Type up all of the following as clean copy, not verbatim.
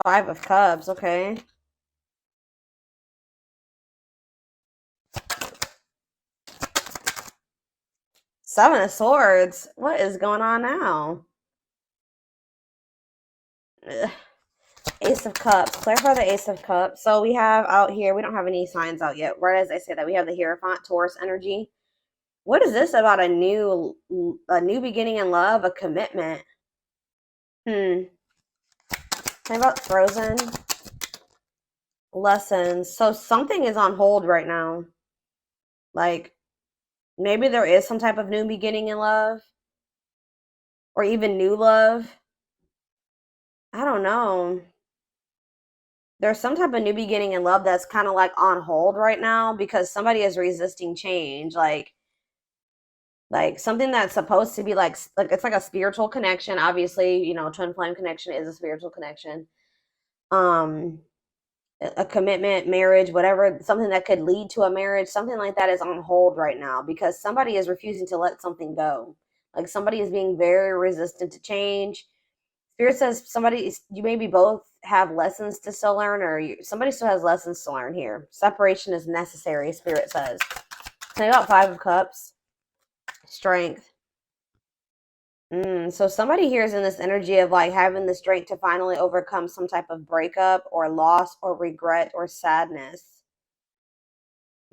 Five of Cups, okay. Seven of Swords. What is going on now? Ugh. Ace of Cups. Clarify the Ace of Cups. So we have out here, we don't have any signs out yet. Right as I say that, we have the Hierophant, Taurus energy. What is this about a new beginning in love, a commitment? Hmm. How about Frozen? Lessons. So something is on hold right now. Like maybe there is some type of new beginning in love or even new love. I don't know. There's some type of new beginning in love that's kind of like on hold right now because somebody is resisting change. Like something that's supposed to be like it's like a spiritual connection. Obviously, twin flame connection is a spiritual connection. Um a commitment, marriage, whatever, something that could lead to a marriage, something like that is on hold right now because somebody is refusing to let something go. Like somebody is being very resistant to change. Spirit says you maybe both have lessons to still learn, or somebody still has lessons to learn here. Separation is necessary, Spirit says. Tell me about Five of Cups. Strength. So somebody here is in this energy of like having the strength to finally overcome some type of breakup or loss or regret or sadness.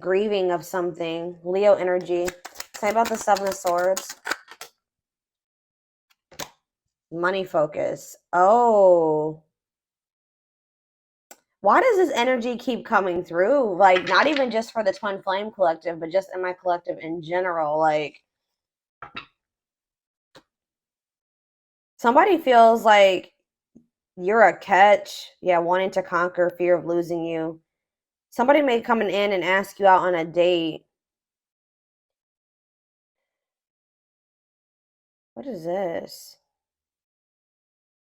Grieving of something. Leo energy. Say about the Seven of Swords. Money focus. Oh. Why does this energy keep coming through? Like, not even just for the Twin Flame Collective, but just in my collective in general. Like, somebody feels like you're a catch. Yeah, wanting to conquer fear of losing you. Somebody may come in and ask you out on a date. What is this?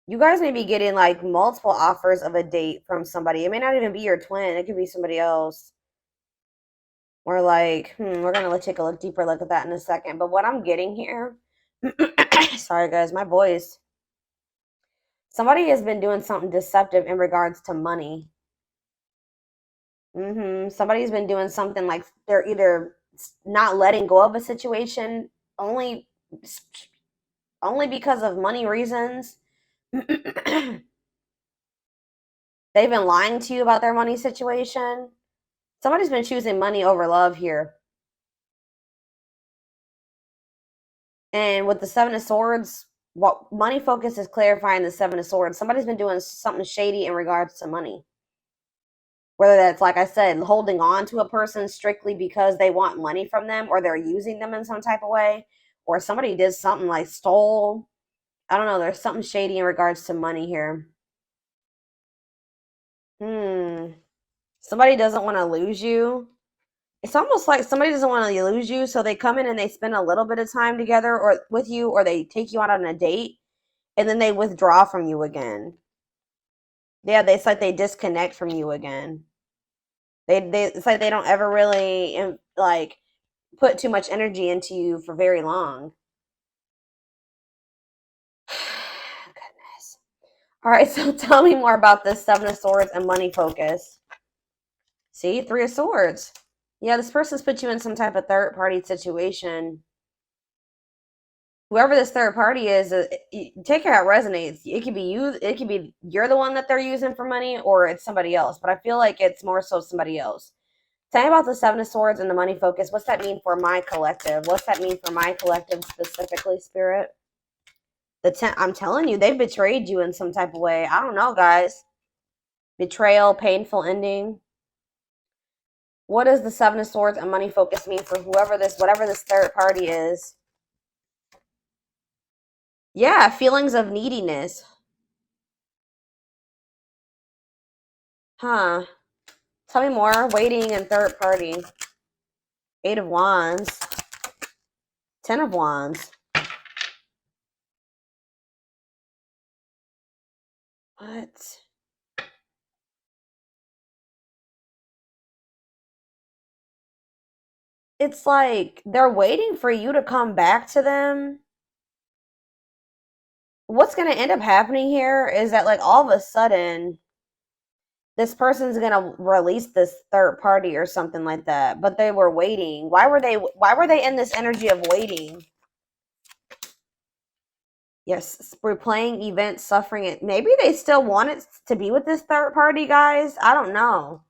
You guys may be getting like multiple offers of a date from somebody. It may not even be your twin. It could be somebody else. Or like, we're gonna take a deeper look at that in a second. But what I'm getting here, sorry guys, my voice. Somebody has been doing something deceptive in regards to money. Somebody's been doing something like they're either not letting go of a situation only only because of money reasons. They've been lying to you about their money situation. Somebody's been choosing money over love here. And with the Seven of Swords, what money focus is clarifying the Seven of Swords. Somebody's been doing something shady in regards to money. Whether that's, like I said, holding on to a person strictly because they want money from them or they're using them in some type of way, or somebody did something like stole. I don't know. There's something shady in regards to money here. Hmm. Somebody doesn't want to lose you. It's almost like somebody doesn't want to lose you, so they come in and they spend a little bit of time together or with you, or they take you out on a date, and then they withdraw from you again. Yeah, it's like they disconnect from you again. They it's like they don't ever really like put too much energy into you for very long. Goodness. All right, so tell me more about this Seven of Swords and money focus. See, Three of Swords. Yeah, this person's put you in some type of third party situation. Whoever this third party is, take care how it resonates. It could be you. It could be you're the one that they're using for money, or it's somebody else. But I feel like it's more so somebody else. Tell me about the Seven of Swords and the money focus. What's that mean for my collective? What's that mean for my collective specifically, Spirit? I'm telling you, they've betrayed you in some type of way. I don't know, guys. Betrayal, painful ending. What does the Seven of Swords and money focus mean for whatever this third party is? Yeah, feelings of neediness. Huh. Tell me more. Waiting and third party. Eight of Wands. Ten of Wands. What? It's like they're waiting for you to come back to them. What's going to end up happening here is that, like, all of a sudden, this person's gonna release this third party or something like that, but they were waiting. Why were they in this energy of waiting? Yes, replaying events, suffering it. Maybe they still wanted to be with this third party, guys. I don't know.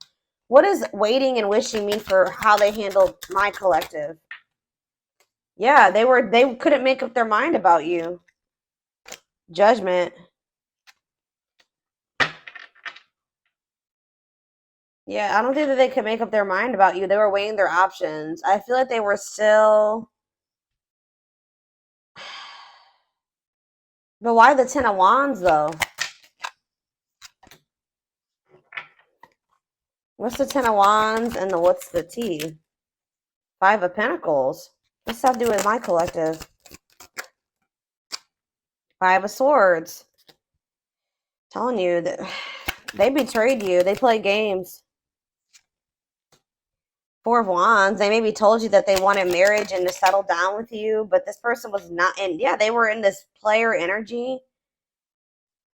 What is waiting and wishing me for how they handled my collective? Yeah, they couldn't make up their mind about you. Judgment. Yeah, I don't think that they could make up their mind about you. They were weighing their options. I feel like they were still. But why the Ten of Wands, though? What's the Ten of Wands and what's the T? Five of Pentacles. What's that have to do with my collective? Five of Swords. Telling you that they betrayed you. They play games. Four of Wands. They maybe told you that they wanted marriage and to settle down with you, but this person was not. And yeah, they were in this player energy.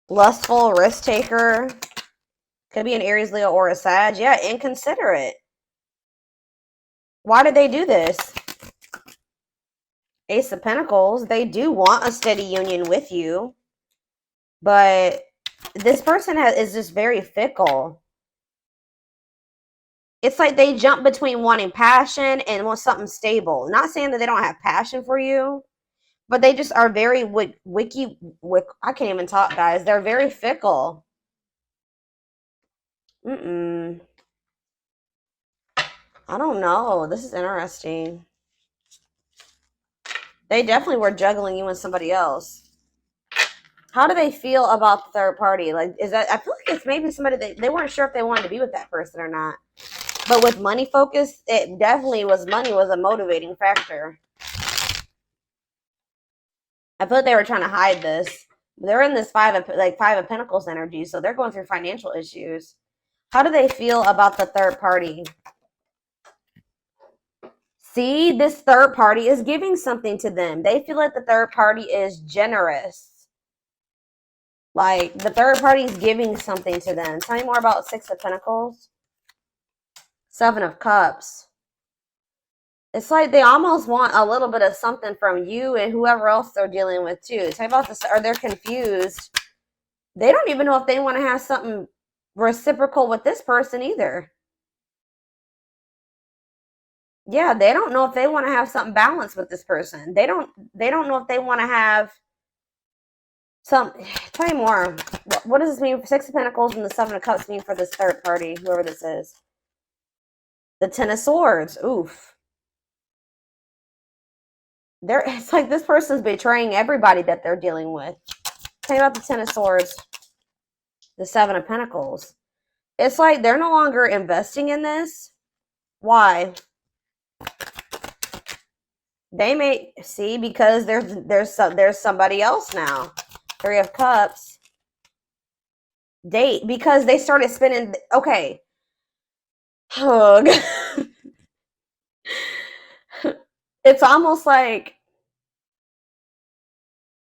Lustful, risk taker. Could be an Aries, Leo, or a Sag. Yeah, inconsiderate. Why did they do this? Ace of Pentacles. They do want a steady union with you, but this person is just very fickle. It's like they jump between wanting passion and want something stable. Not saying that they don't have passion for you, but they just are very I can't even talk, guys. They're very fickle. I don't know. This is interesting. They definitely were juggling you and somebody else. How do they feel about the third party? Like, is that, I feel like it's maybe somebody that they weren't sure if they wanted to be with that person or not. But with money focus, it definitely was, money was a motivating factor. I feel like they were trying to hide this. They're in this five of Pentacles energy, so they're going through financial issues. How do they feel about the third party? See, this third party is giving something to them. They feel like the third party is generous. Like, the third party is giving something to them. Tell me more about Six of Pentacles. Seven of Cups. It's like they almost want a little bit of something from you and whoever else they're dealing with, too. Tell me about this. Or they're confused. They don't even know if they want to have something reciprocal with this person either. Yeah, they don't know if they want to have something balanced with this person. They don't know if they want to have some. Tell me more. What does this mean? Six of Pentacles and the Seven of Cups mean for this third party, whoever this is. The Ten of Swords. Oof. It's like this person's betraying everybody that they're dealing with. Tell me about the Ten of Swords. The Seven of Pentacles. It's like they're no longer investing in this. Why? They may see because there's somebody else now. Three of Cups. Date because they started spending. Okay. Hug. It's almost like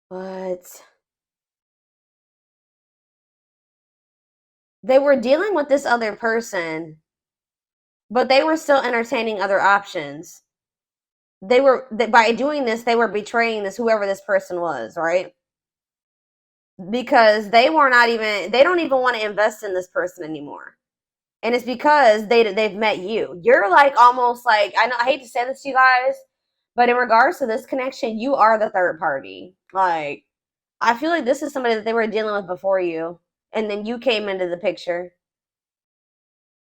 what? They were dealing with this other person, but they were still entertaining other options. By doing this, they were betraying whoever this person was, right? Because they don't even want to invest in this person anymore. And it's because they've met you. You're like almost like, I hate to say this to you guys, but in regards to this connection, you are the third party. Like, I feel like this is somebody that they were dealing with before you, and then you came into the picture.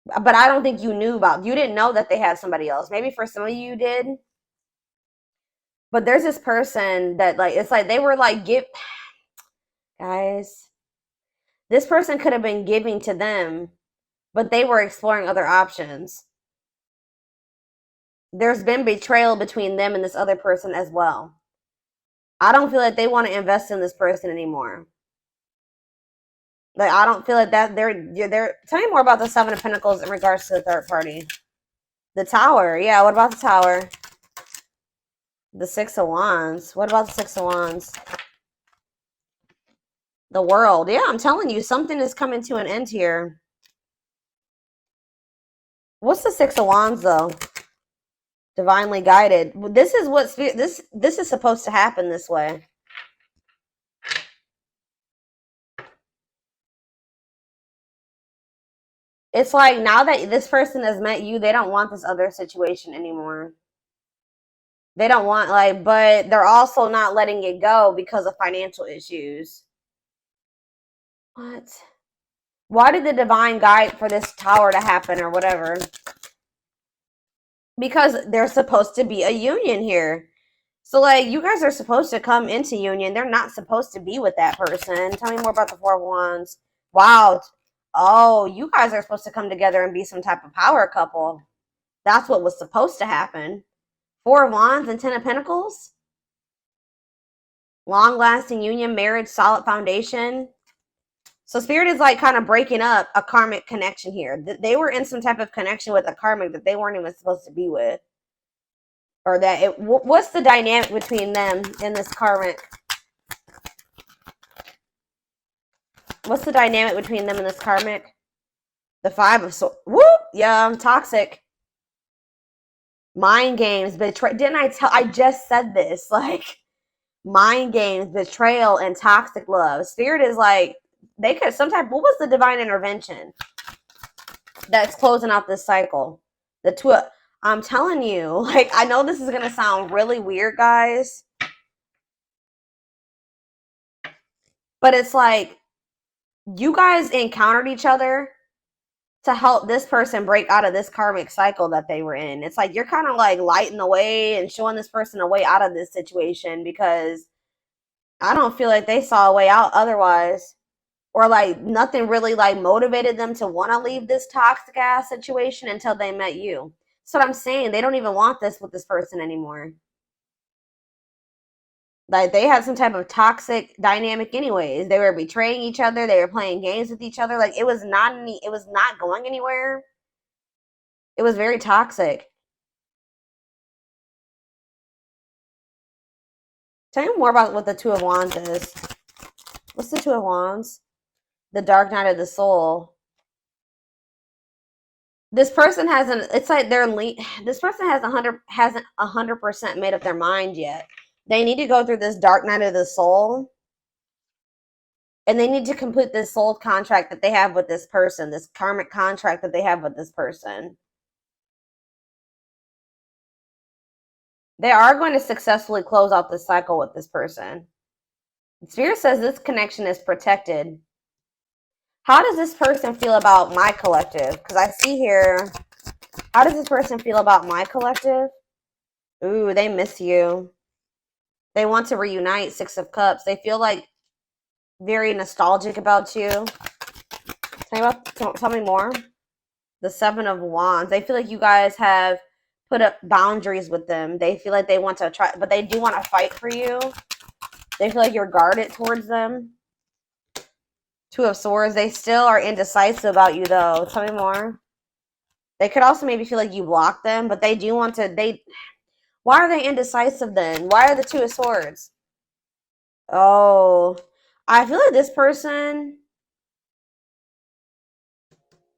But I don't think you didn't know that they had somebody else. Maybe for some of you did. But there's this person that, like, it's like they were like, guys, this person could have been giving to them, but they were exploring other options. There's been betrayal between them and this other person as well. I don't feel like they want to invest in this person anymore. Like, I don't feel like that they're tell me more about the Seven of Pentacles in regards to the third party. The Tower. Yeah, what about the Tower? The Six of Wands. What about the Six of Wands? The World. Yeah, I'm telling you, something is coming to an end here. What's the Six of Wands though? Divinely guided. This is what spirit, this is supposed to happen this way. It's like now that this person has met you, they don't want this other situation anymore. They don't want like, but they're also not letting it go because of financial issues. What? Why did the divine guide for this tower to happen or whatever? Because there's supposed to be a union here. So, like, you guys are supposed to come into union. They're not supposed to be with that person. Tell me more about the Four of Wands. Wow. Oh, you guys are supposed to come together and be some type of power couple. That's what was supposed to happen. Four of Wands and Ten of Pentacles. Long-lasting union, marriage, solid foundation. So Spirit is like kind of breaking up a karmic connection here. They were in some type of connection with a karmic that they weren't even supposed to be with. Or that it, what's the dynamic between them in this karmic? What's the dynamic between them and this karmic? The Five of Swords. Whoop! Yeah, I'm toxic. Mind games, betrayal. Didn't I tell? I just said this. Like, mind games, betrayal, and toxic love. Spirit is like, they could sometimes. What was the divine intervention that's closing out this cycle? The two. I'm telling you, like, I know this is gonna sound really weird, guys, but it's like you guys encountered each other to help this person break out of this karmic cycle that they were in. It's like you're kind of like lighting the way and showing this person a way out of this situation, because I don't feel like they saw a way out otherwise. Or like nothing really like motivated them to want to leave this toxic ass situation until they met you. That's what I'm saying. They don't even want this with this person anymore. Like they had some type of toxic dynamic anyways. They were betraying each other. They were playing games with each other. Like it was not going anywhere. It was very toxic. Tell me more about what the Two of Wands is. What's the Two of Wands? The Dark Night of the Soul. This person hasn't. It's like this person hasn't 100% made up their mind yet. They need to go through this Dark Night of the Soul, and they need to complete this soul contract that they have with this person, this karmic contract that they have with this person. They are going to successfully close out this cycle with this person. Spirit says this connection is protected. How does this person feel about my collective? Because I see here, how does this person feel about my collective? Ooh, they miss you. They want to reunite. Six of Cups. They feel like very nostalgic about you. Tell me more. The Seven of Wands. They feel like you guys have put up boundaries with them. They feel like they want to try, but they do want to fight for you. They feel like you're guarded towards them. Two of Swords. They still are indecisive about you, though. Tell me more. They could also maybe feel like you blocked them, but they do want to. Why are they indecisive then? Why are the Two of Swords? Oh, I feel like this person.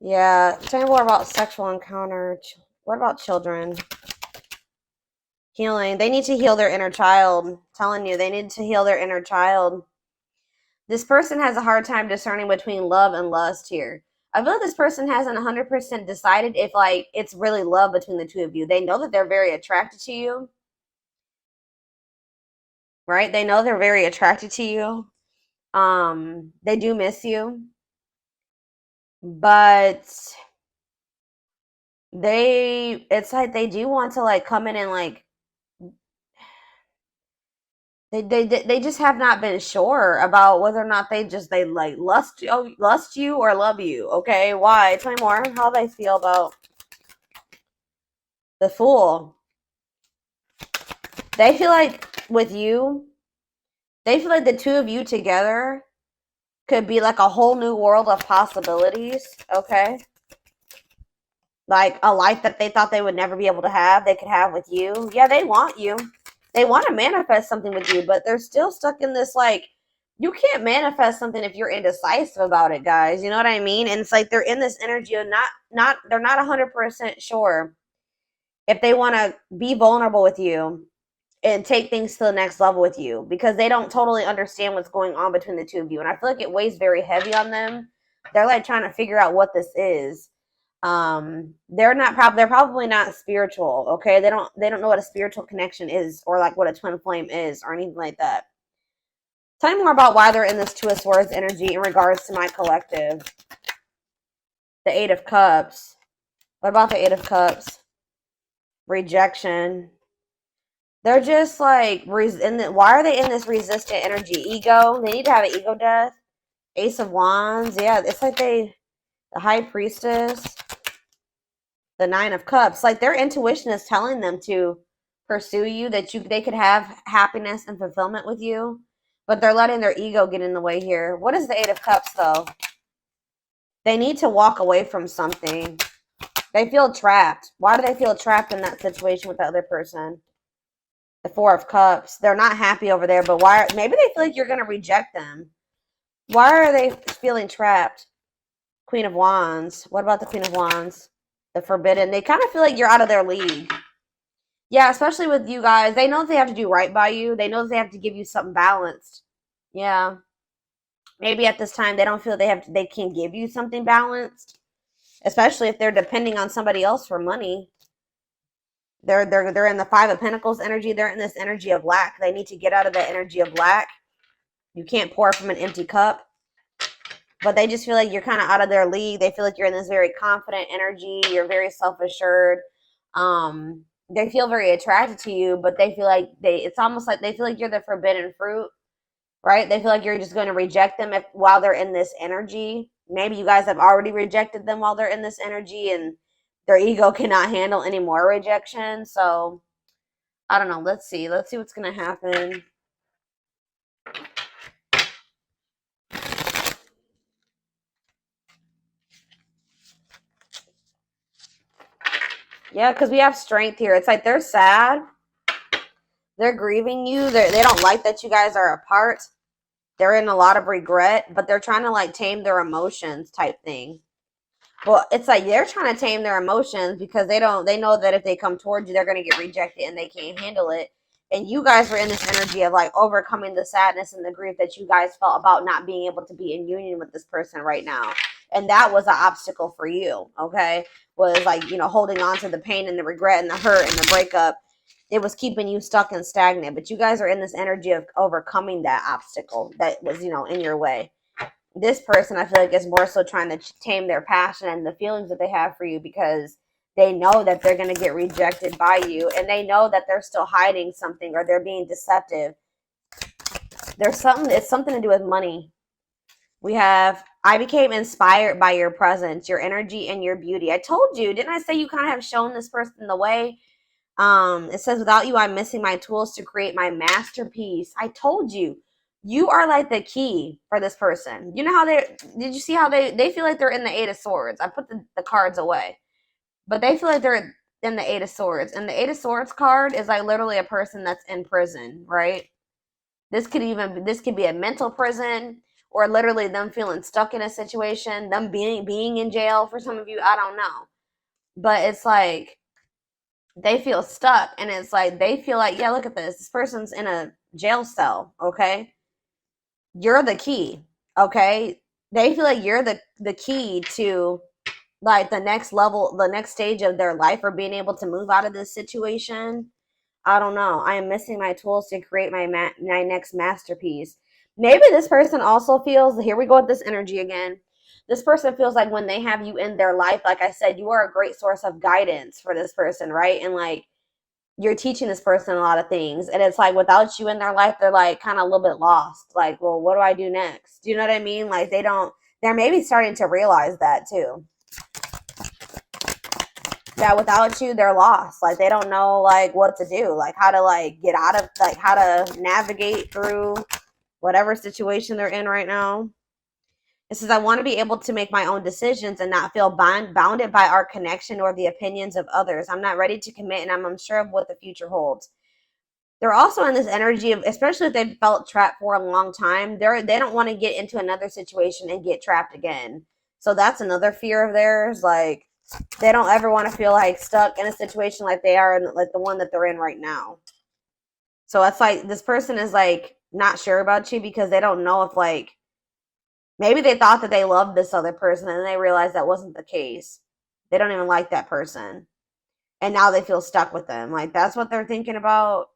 Yeah, tell me more about sexual encounter. What about children? Healing. They need to heal their inner child. I'm telling you, they need to heal their inner child. This person has a hard time discerning between love and lust here. I feel like this person hasn't 100% decided if like it's really love between the two of you. They know that they're very attracted to you. Right? They know they're very attracted to you. They do miss you. But it's like they do want to like come in and like they just have not been sure about whether or not they like lust you or love you. Okay, why? Tell me more how they feel about the Fool. They feel like with you, they feel like the two of you together could be like a whole new world of possibilities. Okay, like a life that they thought they would never be able to have, they could have with you. Yeah, they want you. They want to manifest something with you, but they're still stuck in this like you can't manifest something if you're indecisive about it, guys. You know what I mean? And it's like they're in this energy of they're not 100% sure if they want to be vulnerable with you and take things to the next level with you, because they don't totally understand what's going on between the two of you. And I feel like it weighs very heavy on them. They're like trying to figure out what this is. They're probably not spiritual, okay? They don't know what a spiritual connection is, or like what a twin flame is, or anything like that. Tell me more about why they're in this Two of Swords energy in regards to my collective. The Eight of Cups. What about the Eight of Cups? Rejection. They're just like, why are they in this resistant energy? Ego. They need to have an ego death. Ace of Wands. Yeah, it's like the High Priestess. The Nine of Cups. Like their intuition is telling them to pursue you, that they could have happiness and fulfillment with you, but they're letting their ego get in the way here. What is the Eight of Cups though? They need to walk away from something. They feel trapped. Why do they feel trapped in that situation with the other person? The Four of Cups. They're not happy over there, but why? Maybe they feel like you're going to reject them. Why are they feeling trapped? Queen of Wands. What about the Queen of Wands? The Forbidden. They kind of feel like you're out of their league. Yeah, especially with you guys. They know that they have to do right by you. They know that they have to give you something balanced. Yeah. Maybe at this time they don't feel they can give you something balanced, especially if they're depending on somebody else for money. They're in the Five of Pentacles energy. They're in this energy of lack. They need to get out of that energy of lack. You can't pour from an empty cup. But they just feel like you're kind of out of their league. They feel like you're in this very confident energy. You're very self-assured. They feel very attracted to you, but they feel like it's almost like they feel like you're the forbidden fruit, right? They feel like you're just going to reject them while they're in this energy. Maybe you guys have already rejected them while they're in this energy, and their ego cannot handle any more rejection. So I don't know. Let's see what's going to happen. Yeah, because we have Strength here. It's like they're sad. They're grieving you. They don't like that you guys are apart. They're in a lot of regret, but they're trying to like tame their emotions type thing. Well, it's like they're trying to tame their emotions because they know that if they come towards you, they're going to get rejected and they can't handle it. And you guys are in this energy of like overcoming the sadness and the grief that you guys felt about not being able to be in union with this person right now. And that was an obstacle for you, okay? Was like, you know, holding on to the pain and the regret and the hurt and the breakup. It was keeping you stuck and stagnant. But you guys are in this energy of overcoming that obstacle that was, you know, in your way. This person, I feel like, is more so trying to tame their passion and the feelings that they have for you, because they know that they're going to get rejected by you, and they know that they're still hiding something, or they're being deceptive. It's something to do with money. We have, I became inspired by your presence, your energy, and your beauty. I told you, didn't I say you kind of have shown this person the way? It says, without you, I'm missing my tools to create my masterpiece. I told you. You are like the key for this person. You know how did you see how they feel like they're in the Eight of Swords? I put the cards away. But they feel like they're in the Eight of Swords. And the Eight of Swords card is like literally a person that's in prison, right? This could be a mental prison, or literally them feeling stuck in a situation, them being in jail for some of you. I don't know. But it's like they feel stuck, and it's like they feel like, yeah, look at this person's in a jail cell, okay? You're the key, okay? They feel like you're the key to like the next level, the next stage of their life, or being able to move out of this situation. I don't know. I am missing my tools to create my next masterpiece. Maybe this person also feels, here we go with this energy again. This person feels like when they have you in their life, like I said, you are a great source of guidance for this person, right? And like you're teaching this person a lot of things, and it's like without you in their life, they're like kind of a little bit lost. Like, well, what do I do next? Do you know what I mean? Like they're maybe starting to realize that too. That without you, they're lost. Like they don't know like what to do, like how to like get out of, like how to navigate through whatever situation they're in right now. It says, I want to be able to make my own decisions and not feel bounded by our connection or the opinions of others. I'm not ready to commit, and I'm unsure of what the future holds. They're also in this energy of, especially if they've felt trapped for a long time, they don't want to get into another situation and get trapped again. So that's another fear of theirs. Like, they don't ever want to feel like stuck in a situation like they are in, like the one that they're in right now. So it's like this person is like not sure about you because they don't know if, like, maybe they thought that they loved this other person and they realized that wasn't the case. They don't even like that person. And now they feel stuck with them. Like, that's what they're thinking about.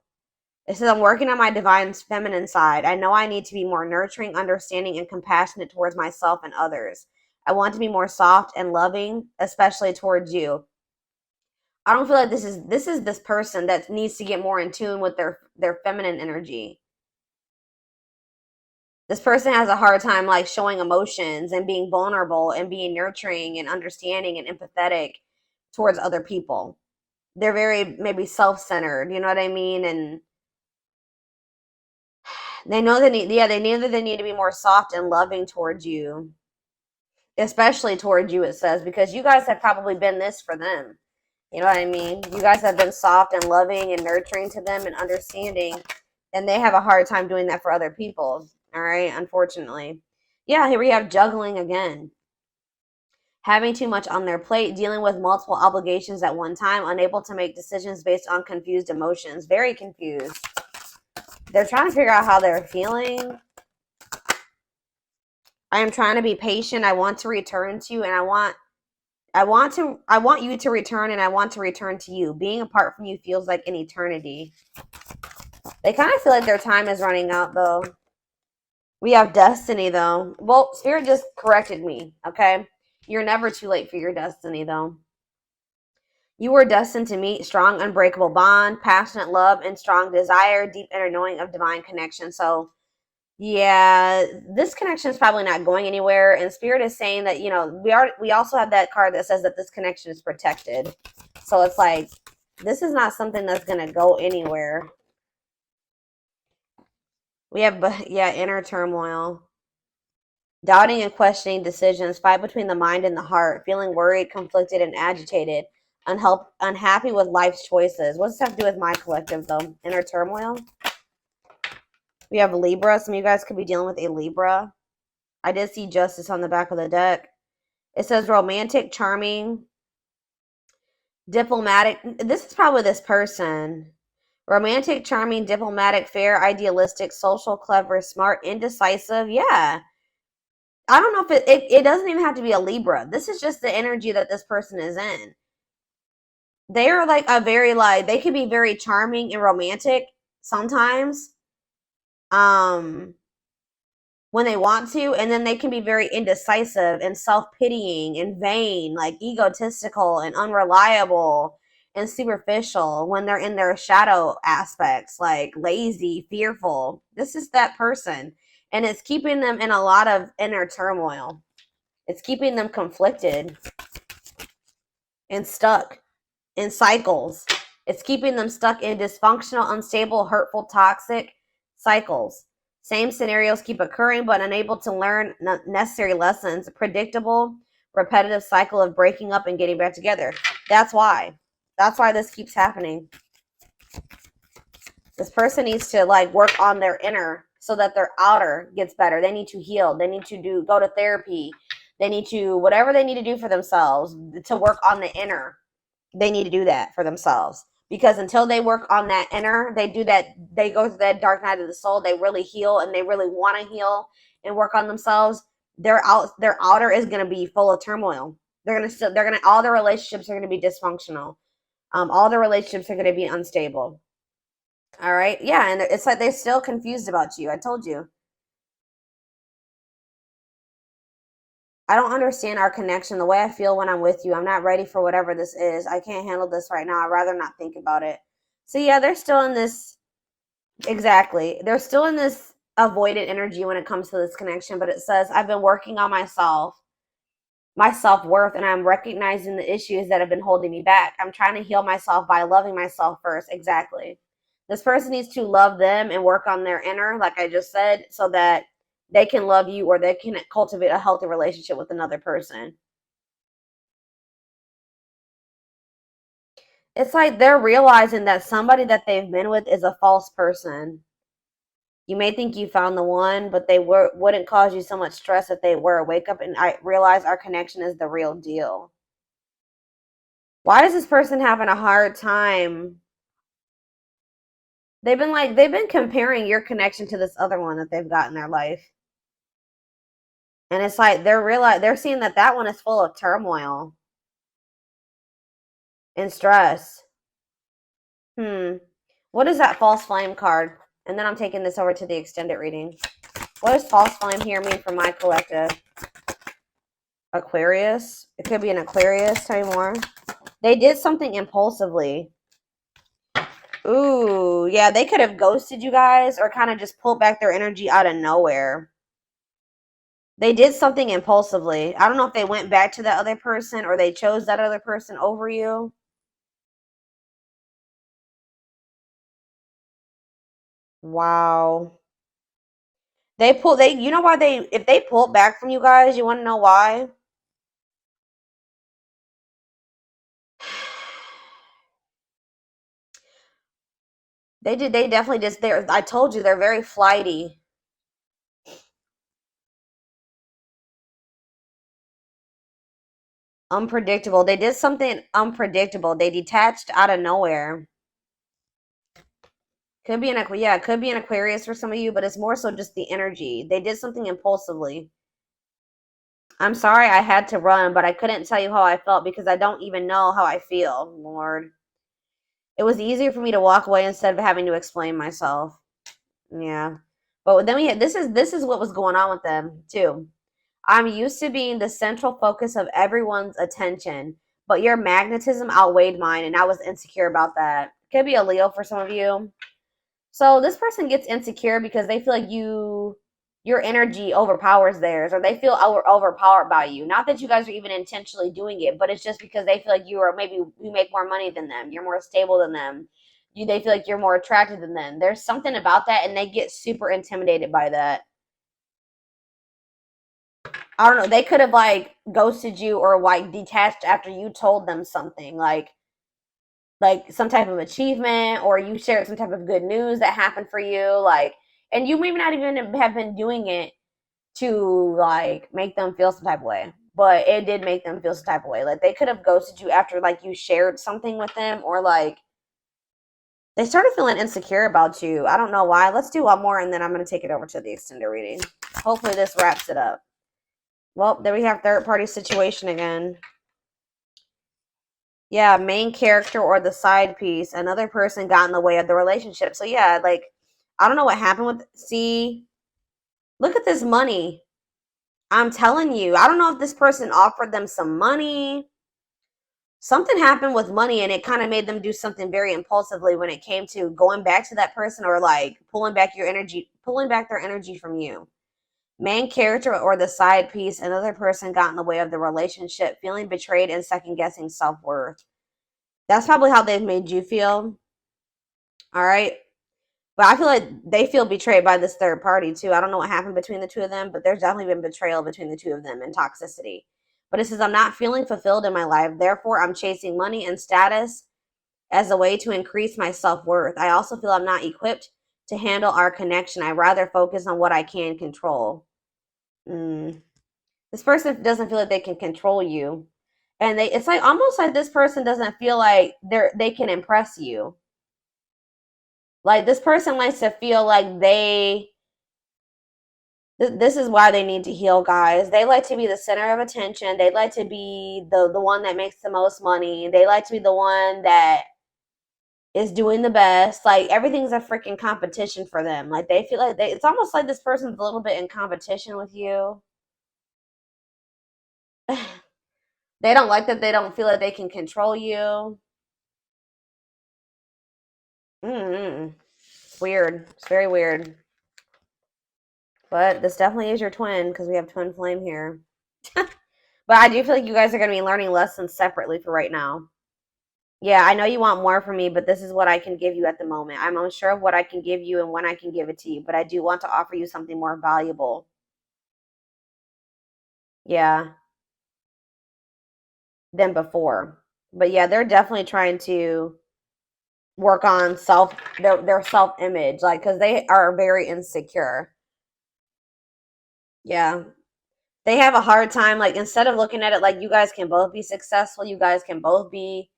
It says, I'm working on my divine feminine side. I know I need to be more nurturing, understanding, and compassionate towards myself and others. I want to be more soft and loving, especially towards you. I don't feel like this person that needs to get more in tune with their feminine energy. This person has a hard time like showing emotions and being vulnerable and being nurturing and understanding and empathetic towards other people. They're very maybe self-centered, you know what I mean? And they know they need to be more soft and loving towards you, especially towards you, it says, because you guys have probably been this for them. You know what I mean? You guys have been soft and loving and nurturing to them and understanding, and they have a hard time doing that for other people. All right, unfortunately. Yeah, here we have juggling again. Having too much on their plate, dealing with multiple obligations at one time, unable to make decisions based on confused emotions. Very confused. They're trying to figure out how they're feeling. I am trying to be patient. I want to return to you, and I want you to return, and I want to return to you. Being apart from you feels like an eternity. They kind of feel like their time is running out, though. We have destiny, though. Well, Spirit just corrected me, okay? You're never too late for your destiny, though. You were destined to meet strong, unbreakable bond, passionate love, and strong desire, deep inner knowing of divine connection. So, yeah, this connection is probably not going anywhere. And Spirit is saying that, we also have that card that says that this connection is protected. So it's like, this is not something that's going to go anywhere. We have, inner turmoil. Doubting and questioning decisions, fight between the mind and the heart, feeling worried, conflicted, and agitated, unhappy with life's choices. What does this have to do with my collective, though? Inner turmoil? We have Libra. Some of you guys could be dealing with a Libra. I did see Justice on the back of the deck. It says romantic, charming, diplomatic. This is probably this person. Romantic, charming, diplomatic, fair, idealistic, social, clever, smart, indecisive. Yeah. I don't know if it doesn't even have to be a Libra. This is just the energy that this person is in. They are like they can be very charming and romantic sometimes. When they want to, and then they can be very indecisive and self-pitying and vain, like egotistical and unreliable and superficial when they're in their shadow aspects, like lazy, fearful. This is that person, and it's keeping them in a lot of inner turmoil. It's keeping them conflicted and stuck in cycles. It's keeping them stuck in dysfunctional, unstable, hurtful, toxic cycles. Same scenarios keep occurring, but unable to learn necessary lessons. Predictable, repetitive cycle of breaking up and getting back together. That's why. That's why this keeps happening. This person needs to like work on their inner so that their outer gets better. They need to heal. They need to go to therapy. They need to, whatever they need to do for themselves to work on the inner. They need to do that for themselves, because until they work on that inner, they go through that dark night of the soul, they really heal and they really want to heal and work on themselves. Their outer is going to be full of turmoil. All their relationships are going to be dysfunctional. All their relationships are going to be unstable. All right. Yeah. And it's like they're still confused about you. I told you. I don't understand our connection, the way I feel when I'm with you. I'm not ready for whatever this is. I can't handle this right now. I'd rather not think about it. So yeah, they're still in this. Exactly. They're still in this avoidant energy when it comes to this connection, but it says, I've been working on myself, my self-worth, and I'm recognizing the issues that have been holding me back. I'm trying to heal myself by loving myself first. Exactly. This person needs to love them and work on their inner, like I just said, so that they can love you or they can cultivate a healthy relationship with another person. It's like they're realizing that somebody that they've been with is a false person. You may think you found the one, but they wouldn't cause you so much stress if they were. Wake up and I realize our connection is the real deal. Why is this person having a hard time? They've been comparing your connection to this other one that they've got in their life. And it's like they're seeing that that one is full of turmoil and stress. What is that false flame card? And then I'm taking this over to the extended reading. What does false flame here mean for my collective? Aquarius. It could be an Aquarius. Tell me more. They did something impulsively. Ooh, yeah, they could have ghosted you guys or kind of just pulled back their energy out of nowhere. They did something impulsively. I don't know if they went back to that other person or they chose that other person over you. Wow. You know why if they pulled back from you guys, you want to know why? They definitely just, I told you, they're very flighty. Unpredictable. They did something unpredictable. They detached out of nowhere. Could be it could be an Aquarius for some of you, but it's more so just the energy. They did something impulsively. I'm sorry I had to run, but I couldn't tell you how I felt because I don't even know how I feel, Lord. It was easier for me to walk away instead of having to explain myself. Yeah. But then this is what was going on with them too. I'm used to being the central focus of everyone's attention, but your magnetism outweighed mine, and I was insecure about that. Could be a Leo for some of you. So this person gets insecure because they feel like your energy overpowers theirs, or they feel overpowered by you. Not that you guys are even intentionally doing it, but it's just because they feel like maybe you make more money than them, you're more stable than them. They feel like you're more attractive than them. There's something about that, and they get super intimidated by that. I don't know. They could have like ghosted you or like detached after you told them something like some type of achievement, or you shared some type of good news that happened for you, like, and you maybe not even have been doing it to like make them feel some type of way, but it did make them feel some type of way. Like they could have ghosted you after like you shared something with them, or like they started feeling insecure about you. I don't know why. Let's do one more and then I'm going to take it over to the extended reading. Hopefully this wraps it up. Well, there we have third party situation again. Yeah, main character or the side piece. Another person got in the way of the relationship. So yeah, like I don't know what happened with. See, look at this money. I'm telling you, I don't know if this person offered them some money. Something happened with money and it kind of made them do something very impulsively when it came to going back to that person or like pulling back their energy from you. Main character or the side piece, another person got in the way of the relationship, feeling betrayed and second guessing self worth. That's probably how they've made you feel. All right. But I feel like they feel betrayed by this third party too. I don't know what happened between the two of them, but there's definitely been betrayal between the two of them and toxicity. But it says, I'm not feeling fulfilled in my life. Therefore, I'm chasing money and status as a way to increase my self worth. I also feel I'm not equipped to handle our connection. I rather focus on what I can control. Mm. This person doesn't feel like they can control you. And it's like almost like this person doesn't feel like they can impress you. Like this person likes to feel like this is why they need to heal, guys. They like to be the center of attention. They like to be the one that makes the most money. They like to be the one that is doing the best. Like everything's a freaking competition for them. Like they feel like it's almost like this person's a little bit in competition with you. They don't like that they don't feel like they can control you. Mm-hmm. It's weird. It's very weird. But this definitely is your twin because we have twin flame here. But I do feel like you guys are going to be learning lessons separately for right now. Yeah, I know you want more from me, but this is what I can give you at the moment. I'm unsure of what I can give you and when I can give it to you, but I do want to offer you something more valuable. Yeah, than before. But yeah, they're definitely trying to work on their self image, like because they are very insecure. Yeah, they have a hard time. Like instead of looking at it like you guys can both be successful, you guys can both be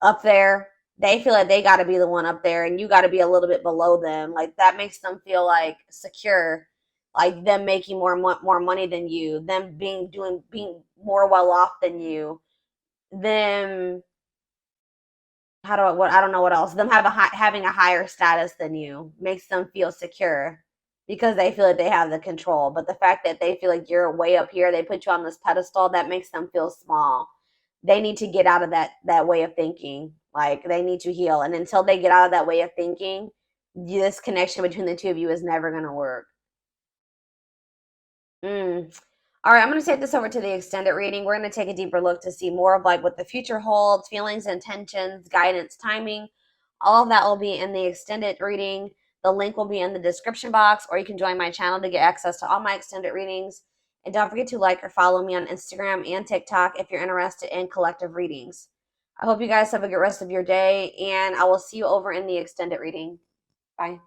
up there. They feel like they got to be the one up there, and you got to be a little bit below them. Like that makes them feel like secure, like them making more money than you, them being more well off than you, them how do I don't know what else. Them having a higher status than you makes them feel secure because they feel like they have the control. But the fact that they feel like you're way up here, they put you on this pedestal, that makes them feel small. They need to get out of that way of thinking. Like they need to heal, and until they get out of that way of thinking, this connection between the two of you is never going to work. Mm. All right, I'm going to take this over to the extended reading. We're going to take a deeper look to see more of like what the future holds, feelings, intentions, guidance, timing. All of that will be in the extended reading. The link will be in the description box, or you can join my channel to get access to all my extended readings. And don't forget to like or follow me on Instagram and TikTok if you're interested in collective readings. I hope you guys have a good rest of your day, and I will see you over in the extended reading. Bye.